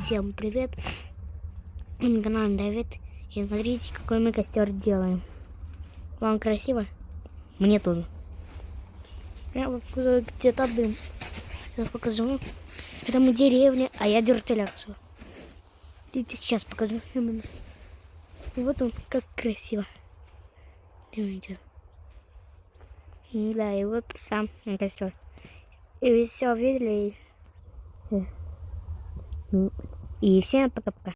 Всем привет! На канале Давид. И смотрите, какой мы костер делаем. Вам красиво? Мне тоже. Прямо где-то дым. Сейчас покажу. Это мы деревня, а я дюртеляцию. Сейчас покажу. И вот он, как красиво. Видите? Да, и вот сам костер. И вы все видели. И всем пока-пока.